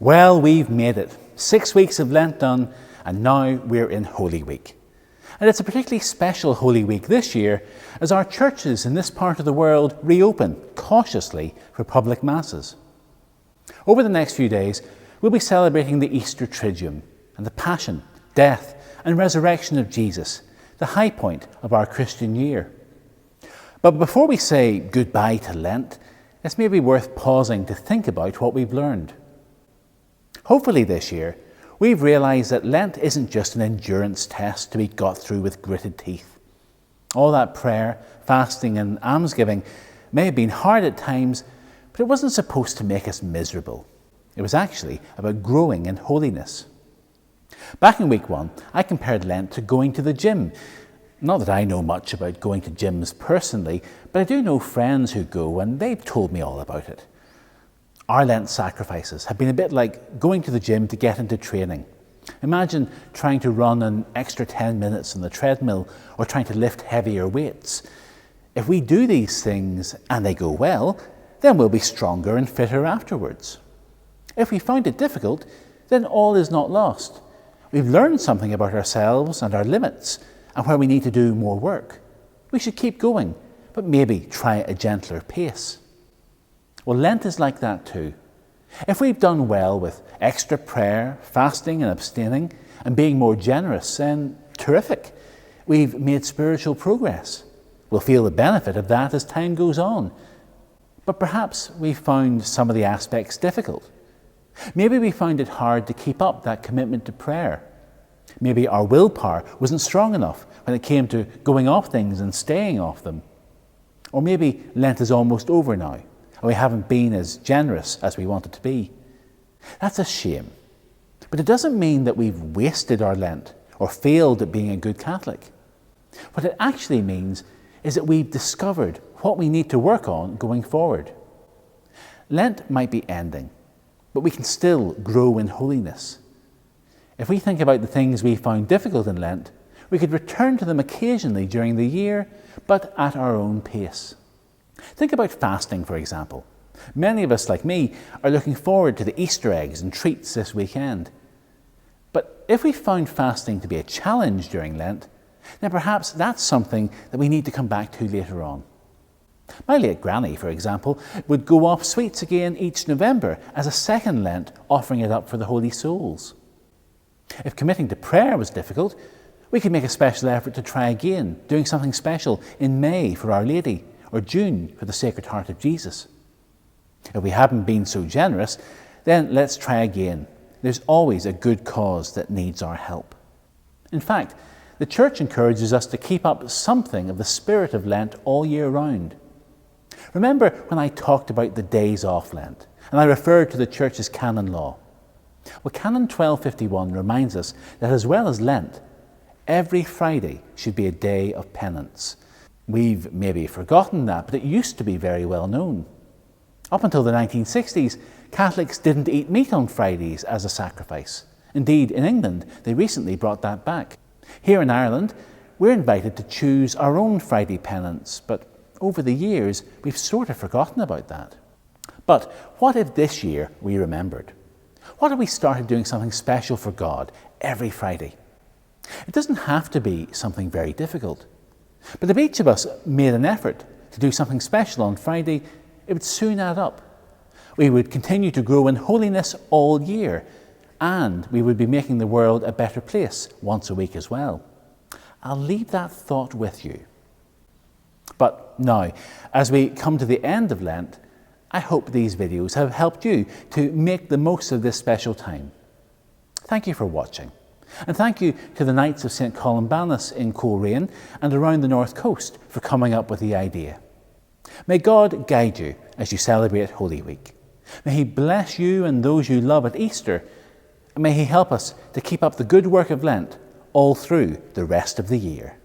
Well, we've made it. 6 weeks of Lent done, and now we're in Holy Week. And it's a particularly special Holy Week this year as our churches in this part of the world reopen cautiously for public masses. Over the next few days, we'll be celebrating the Easter Triduum and the Passion, Death and Resurrection of Jesus, the high point of our Christian year. But before we say goodbye to Lent, it's maybe worth pausing to think about what we've learned. Hopefully this year, we've realised that Lent isn't just an endurance test to be got through with gritted teeth. All that prayer, fasting and almsgiving may have been hard at times, but it wasn't supposed to make us miserable. It was actually about growing in holiness. Back in week 1, I compared Lent to going to the gym. Not that I know much about going to gyms personally, but I do know friends who go and they've told me all about it. Our Lent sacrifices have been a bit like going to the gym to get into training. Imagine trying to run an extra 10 minutes on the treadmill or trying to lift heavier weights. If we do these things and they go well, then we'll be stronger and fitter afterwards. If we find it difficult, then all is not lost. We've learned something about ourselves and our limits and where we need to do more work. We should keep going, but maybe try a gentler pace. Well, Lent is like that too. If we've done well with extra prayer, fasting and abstaining, and being more generous, then terrific. We've made spiritual progress. We'll feel the benefit of that as time goes on. But perhaps we've found some of the aspects difficult. Maybe we found it hard to keep up that commitment to prayer. Maybe our willpower wasn't strong enough when it came to going off things and staying off them. Or maybe Lent is almost over now, and we haven't been as generous as we wanted to be. That's a shame. But it doesn't mean that we've wasted our Lent or failed at being a good Catholic. What it actually means is that we've discovered what we need to work on going forward. Lent might be ending, but we can still grow in holiness. If we think about the things we found difficult in Lent, we could return to them occasionally during the year, but at our own pace. Think about fasting, for example. Many of us, like me, are looking forward to the Easter eggs and treats this weekend. But if we found fasting to be a challenge during Lent, then perhaps that's something that we need to come back to later on. My late granny, for example, would go off sweets again each November as a second Lent, offering it up for the Holy Souls. If committing to prayer was difficult, we could make a special effort to try again, doing something special in May for Our Lady, or June for the Sacred Heart of Jesus. If we haven't been so generous, then let's try again. There's always a good cause that needs our help. In fact, the Church encourages us to keep up something of the spirit of Lent all year round. Remember when I talked about the days off Lent, and I referred to the Church's canon law? Well, Canon 1251 reminds us that as well as Lent, every Friday should be a day of penance. We've maybe forgotten that, but it used to be very well known. Up until the 1960s, Catholics didn't eat meat on Fridays as a sacrifice. Indeed, in England, they recently brought that back. Here in Ireland, we're invited to choose our own Friday penance, but over the years, we've sort of forgotten about that. But what if this year we remembered? What if we started doing something special for God every Friday? It doesn't have to be something very difficult. But if each of us made an effort to do something special on Friday, it would soon add up. We would continue to grow in holiness all year, and we would be making the world a better place once a week as well. I'll leave that thought with you. But now, as we come to the end of Lent, I hope these videos have helped you to make the most of this special time. Thank you for watching. And thank you to the Knights of St Columbanus in Coleraine and around the North Coast for coming up with the idea. May God guide you as you celebrate Holy Week. May He bless you and those you love at Easter. And may He help us to keep up the good work of Lent all through the rest of the year.